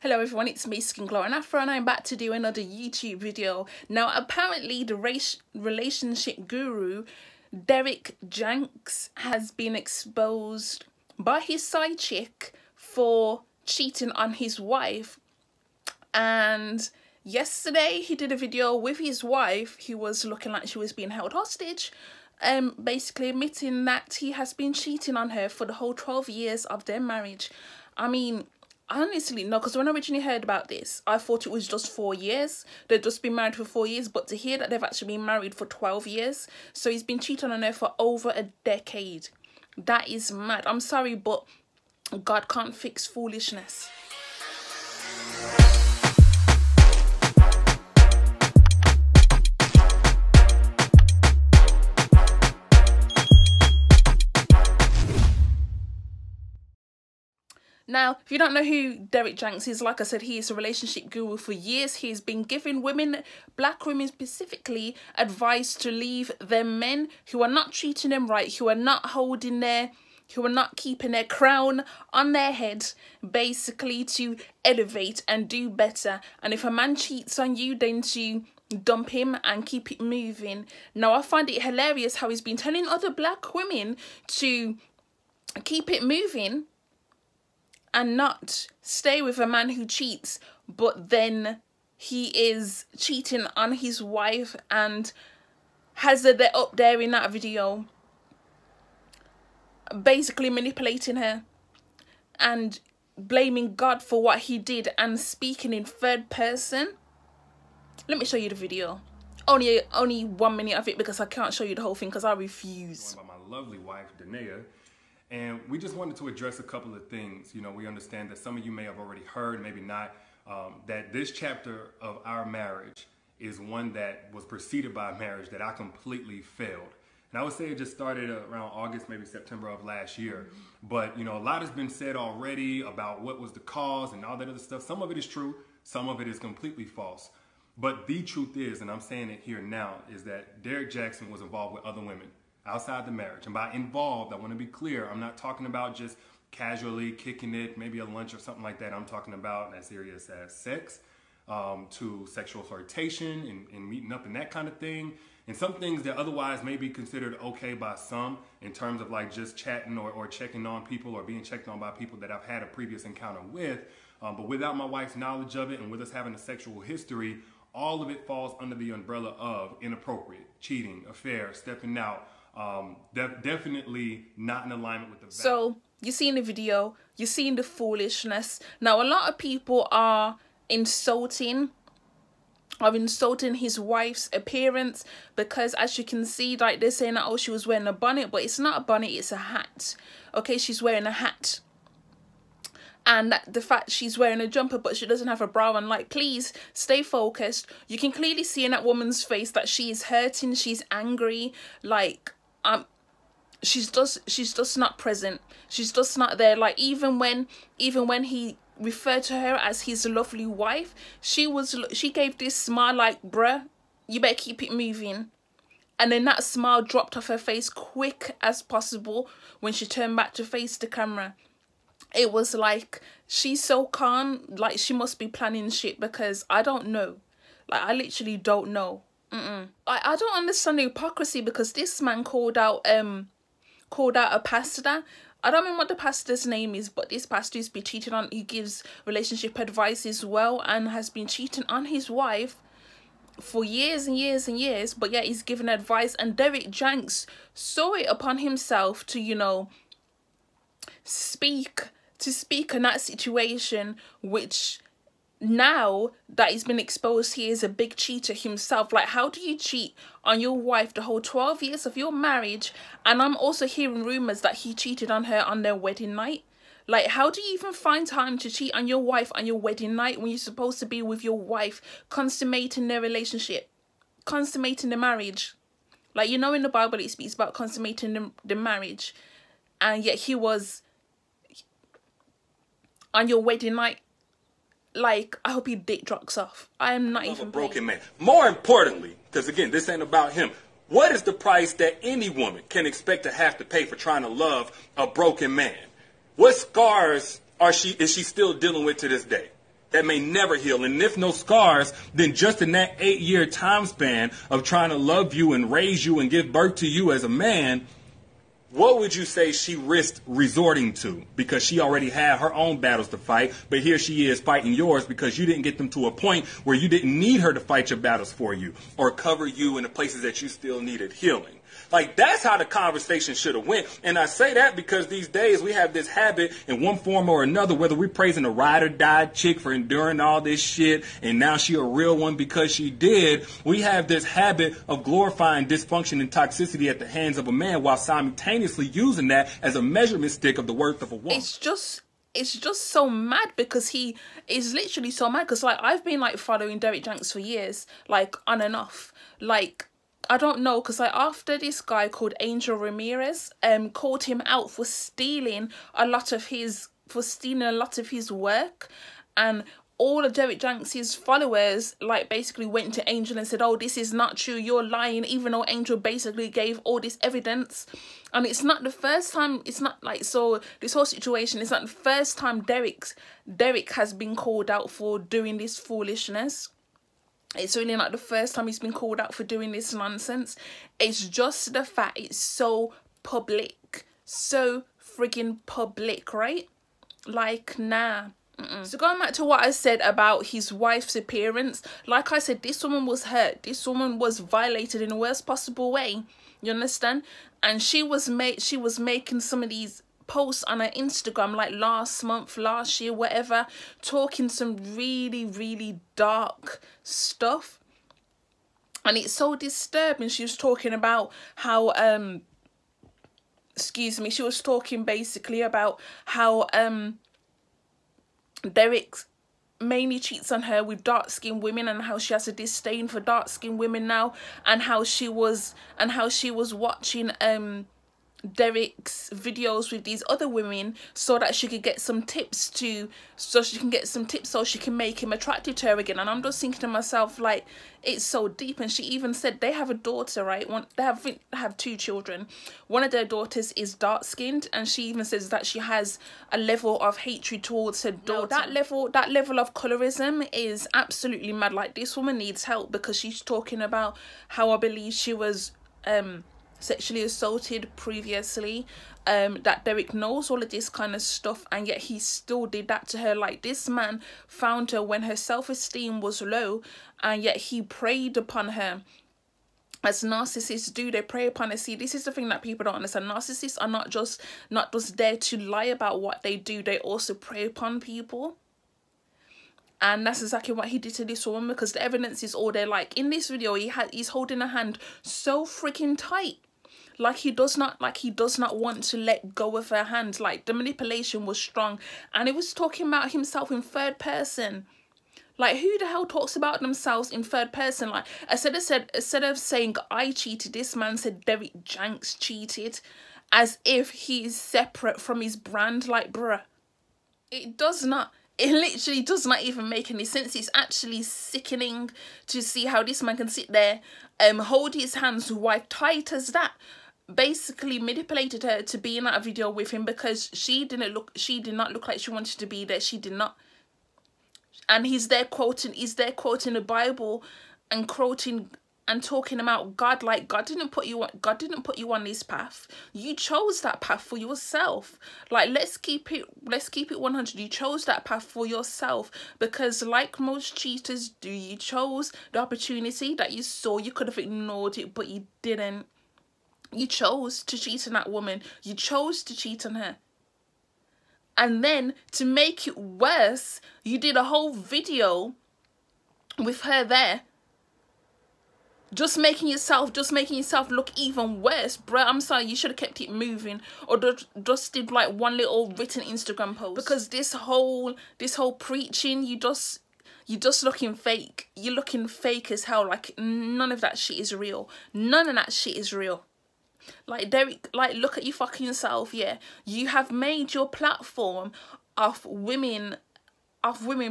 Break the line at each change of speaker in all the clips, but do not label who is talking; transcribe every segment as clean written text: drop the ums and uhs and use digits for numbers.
Hello everyone, it's me SkingloNafro and I'm back to do another YouTube video. Now apparently the relationship guru Derrick Janx has been exposed by his side chick for cheating on his wife, and yesterday he did a video with his wife who was looking like she was being held hostage, basically admitting that he has been cheating on her for the whole 12 years of their marriage. I mean, honestly, no, because when I originally heard about this, I thought it was just 4 years. They'd just been married for 4 years, but to hear that they've actually been married for 12 years, so he's been cheating on her for over a decade. That is mad. I'm sorry, but God can't fix foolishness. Now, if you don't know who Derrick Janx is, like I said, he is a relationship guru for years. He's been giving women, black women specifically, advice to leave their men who are not treating them right, who are not keeping their crown on their head, basically to elevate and do better. And if a man cheats on you, then to dump him and keep it moving. Now, I find it hilarious how he's been telling other black women to keep it moving and not stay with a man who cheats, but then he is cheating on his wife and has her up there in that video, basically manipulating her and blaming God for what he did and speaking in third person. Let me show you the video. Only 1 minute of it, because I can't show you the whole thing because I refuse.
By my lovely wife, Danae. And we just wanted to address a couple of things. You know, we understand that some of you may have already heard, maybe not, that this chapter of our marriage is one that was preceded by a marriage that I completely failed. And I would say it just started around August, maybe September of last year. But, you know, a lot has been said already about what was the cause and all that other stuff. Some of it is true. Some of it is completely false. But the truth is, and I'm saying it here now, is that Derrick Janx was involved with other women outside the marriage. And by involved, I want to be clear, I'm not talking about just casually kicking it, maybe a lunch or something like that. I'm talking about as serious as sex, to sexual flirtation and meeting up and that kind of thing. And some things that otherwise may be considered okay by some in terms of like just chatting or checking on people or being checked on by people that I've had a previous encounter with. But without my wife's knowledge of it and with us having a sexual history, all of it falls under the umbrella of inappropriate, cheating, affair, stepping out. Definitely not in alignment with the values. So you see in the video, you're seeing the foolishness. Now a lot of people are insulting his wife's appearance, because as you can see, like they're saying that, oh, she was wearing a bonnet, but it's not a bonnet, it's a hat. Okay, she's wearing a hat. And the fact she's wearing a jumper but she doesn't have a bra on, like, please stay focused. You can clearly see in that woman's face that she is hurting, she's angry, like she's just not present. She's just not there. Like even when he referred to her as his lovely wife, she gave this smile like, bruh, you better keep it moving. And then that smile dropped off her face quick as possible when she turned back to face the camera. It was like, she's so calm, like she must be planning shit, because I don't know. Like, I literally don't know. I don't understand the hypocrisy, because this man called out a pastor. I don't know what the pastor's name is, but this pastor has been cheating on, he gives relationship advice as well, and has been cheating on his wife for years and years and years. But yeah, he's giving advice, and Derrick Janx saw it upon himself to, you know, speak on that situation, which now that he's been exposed, he is a big cheater himself. Like, how do you cheat on your wife the whole 12 years of your marriage? And I'm also hearing rumors that he cheated on her on their wedding night. Like, how do you even find time to cheat on your wife on your wedding night when you're supposed to be with your wife, consummating their relationship, consummating the marriage? Like, you know, in the Bible it speaks about consummating the marriage, and yet he was on your wedding night. Like, I hope your dick drops off. I am not even a broken man.
More importantly, because again, this ain't about him. What is the price that any woman can expect to have to pay for trying to love a broken man? What scars is she still dealing with to this day? that may never heal. And if no scars, then just in that 8-year time span of trying to love you and raise you and give birth to you as a man, what would you say she risked resorting to? Because she already had her own battles to fight, but here she is fighting yours because you didn't get them to a point where you didn't need her to fight your battles for you or cover you in the places that you still needed healing. Like, that's how the conversation should have went. And I say that because these days we have this habit in one form or another, whether we're praising a ride or die chick for enduring all this shit and now she a real one because she did, we have this habit of glorifying dysfunction and toxicity at the hands of a man while simultaneously using that as a measurement stick of the worth of a woman.
It's just so mad because he is literally so mad because, like, I've been, like, following Derrick Janx for years, like, on and off. Like, I don't know, because, like, after this guy called Angel Ramirez called him out for stealing a lot of his work, and all of Derrick Janx's followers, like, basically went to Angel and said, oh, this is not true, you're lying, even though Angel basically gave all this evidence. And it's not the first time, it's not like, so this whole situation, it's not the first time Derrick has been called out for doing this foolishness. It's really not the first time he's been called out for doing this nonsense. It's just the fact it's so public. So friggin' public, right? Like, nah. So going back to what I said about his wife's appearance, like I said, this woman was hurt. This woman was violated in the worst possible way. You understand? And she was making some of these posts on her Instagram, like last month, last year, whatever, talking some really, really dark stuff. And it's so disturbing. She was talking about how she was talking basically about how Derrick mainly cheats on her with dark-skinned women, and how she has a disdain for dark-skinned women now, and how she was watching Derrick's videos with these other women so that she could get some tips so she can make him attracted to her again. And I'm just thinking to myself, like, it's so deep. And she even said they have a daughter, right? They have 2 children. One of their daughters is dark-skinned, and she even says that she has a level of hatred towards her daughter. That level of colorism is absolutely mad. Like, this woman needs help, because she's talking about how I believe she was sexually assaulted previously, that Derrick knows all of this kind of stuff, and yet he still did that to her. Like, this man found her when her self-esteem was low, and yet he preyed upon her as narcissists do. They prey upon her. See, this is the thing that people don't understand. Narcissists are not just there to lie about what they do, they also prey upon people. And that's exactly what he did to this woman, because the evidence is all there. Like, in this video, he's holding her hand so freaking tight. Like, he does not want to let go of her hand. Like, the manipulation was strong. And he was talking about himself in third person. Like, who the hell talks about themselves in third person? Like, instead of saying I cheated, this man said Derrick Janx cheated, as if he's separate from his brand. Like, bruh, it literally does not even make any sense. It's actually sickening to see how this man can sit there, hold his hands wide tight as that, basically manipulated her to be in that video with him, because she did not look like she wanted to be there. She did not. And he's there quoting the Bible and quoting and talking about God. Like, God didn't put you on this path. You chose that path for yourself. Like, let's keep it 100. You chose that path for yourself, because like most cheaters do, you chose the opportunity that you saw. You could have ignored it, but you didn't. You chose to cheat on that woman. You chose to cheat on her. And then, to make it worse, you did a whole video with her there, just making yourself look even worse. Bruh, I'm sorry, you should have kept it moving, or just did like one little written Instagram post. Because this whole preaching, you just looking fake. You're looking fake as hell. Like, none of that shit is real. None of that shit is real. Like, Derrick, like, look at you fucking self. Yeah, you have made your platform of women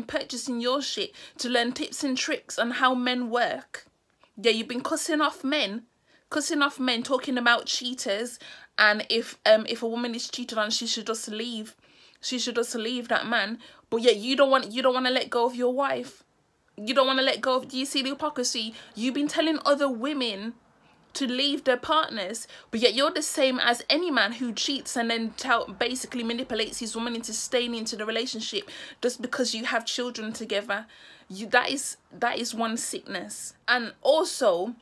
purchasing your shit to learn tips and tricks on how men work. Yeah, you've been cussing off men, talking about cheaters, and if a woman is cheated on, she should just leave. she should just leave that man. But yet you don't want to let go of your wife. You don't want to let go of, do you see the hypocrisy? You've been telling other women to leave their partners, but yet you're the same as any man who cheats and then basically manipulates his woman into staying into the relationship just because you have children together. That is one sickness. And also,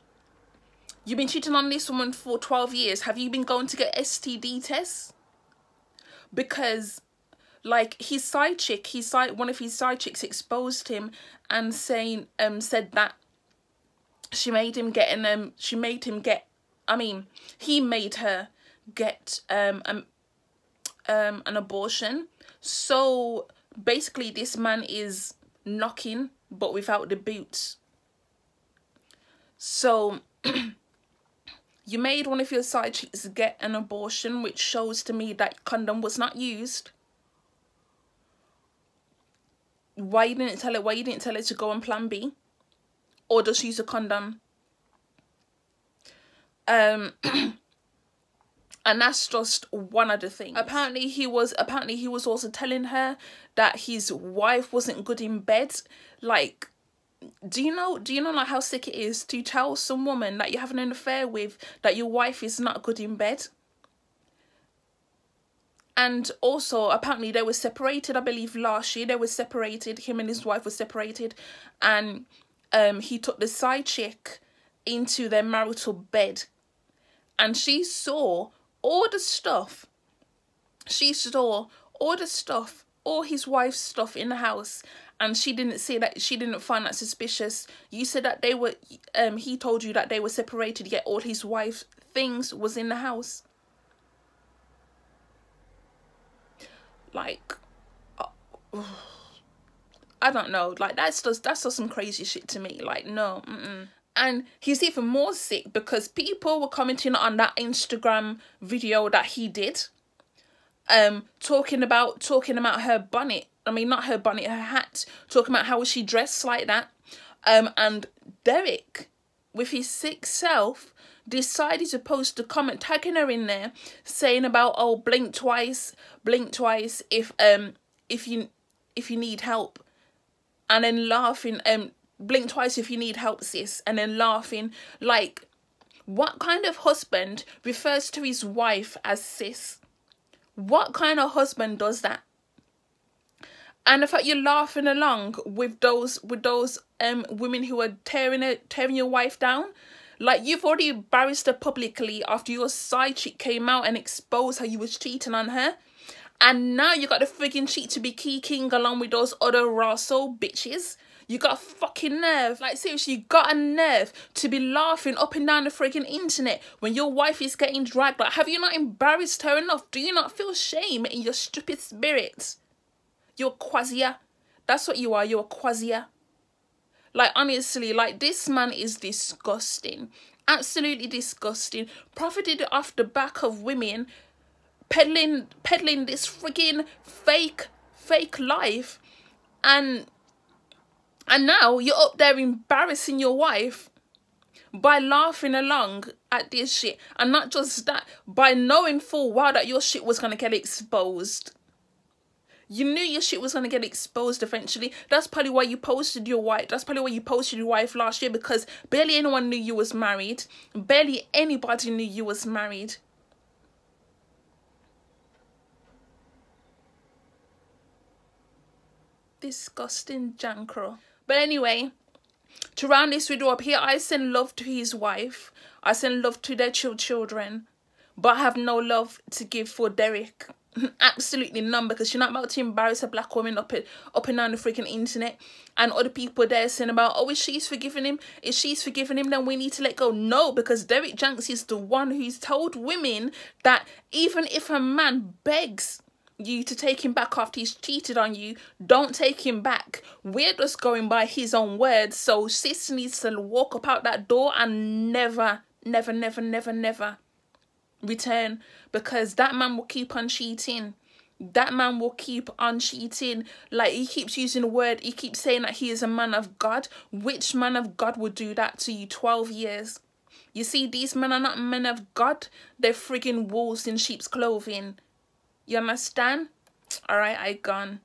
you've been cheating on this woman for 12 years. Have you been going to get STD tests? Because like his side chick, one of his side chicks exposed him and said that he made her get an abortion. So basically this man is knocking but without the boots. So you made one of your side chicks get an abortion, which shows to me that condom was not used. Why you didn't tell her to go on plan B? Or just use a condom? And that's just one of the things. Apparently he was also telling her that his wife wasn't good in bed. Like, do you know like how sick it is to tell some woman that you're having an affair with that your wife is not good in bed? And also, apparently they were separated, I believe last year they were separated, him and his wife were separated, and he took the side chick into their marital bed, and she saw all the stuff. She saw all the stuff, all his wife's stuff in the house, and she didn't find that suspicious. You said that they were, he told you that they were separated, yet all his wife's things was in the house. Like, I don't know, like that's just some crazy shit to me. Like, no. And he's even more sick because people were commenting on that Instagram video that he did, talking about her bonnet. I mean, not her bonnet, her hat. Talking about how was she dressed like that. And Derrick, with his sick self, decided to post a comment tagging her in there, saying about, oh, blink twice if you need help, and then laughing, blink twice if you need help, sis, and then laughing. Like, what kind of husband refers to his wife as sis? What kind of husband does that? And the fact you're laughing along with those women who are tearing your wife down. Like, you've already embarrassed her publicly after your side chick came out and exposed how you was cheating on her. And now you got the friggin' cheat to be kicking along with those other Rasso bitches. You got a fucking nerve. Like, seriously, you got a nerve to be laughing up and down the friggin' internet when your wife is getting dragged. Like, have you not embarrassed her enough? Do you not feel shame in your stupid spirit? You're a quasia. That's what you are. You're a quasia. Like, honestly, like, this man is disgusting. Absolutely disgusting. Profited off the back of women, peddling this friggin' fake life. And now you're up there embarrassing your wife by laughing along at this shit. And not just that, by knowing full well that your shit was going to get exposed. You knew your shit was going to get exposed eventually. That's probably why you posted your wife. That's probably why you posted your wife last year, because barely anyone knew you was married. Barely anybody knew you was married. Disgusting jankro. But anyway, to round this video up here, I send love to his wife. I send love to their children. But I have no love to give for Derrick. Absolutely none, because you're not about to embarrass a black woman up and down the freaking internet, and other people there saying about, oh, if she's forgiving him, then we need to let go. No, because Derrick Janx is the one who's told women that even if a man begs you to take him back after he's cheated on you, don't take him back. We're just going by his own words. So sis needs to walk up out that door and never return, because that man will keep on cheating. That man will keep on cheating. Like, he keeps using the word, he keeps saying that he is a man of God. Which man of God would do that to you? 12 years. You see, these men are not men of God. They're friggin' wolves in sheep's clothing. You understand? All right, I gone.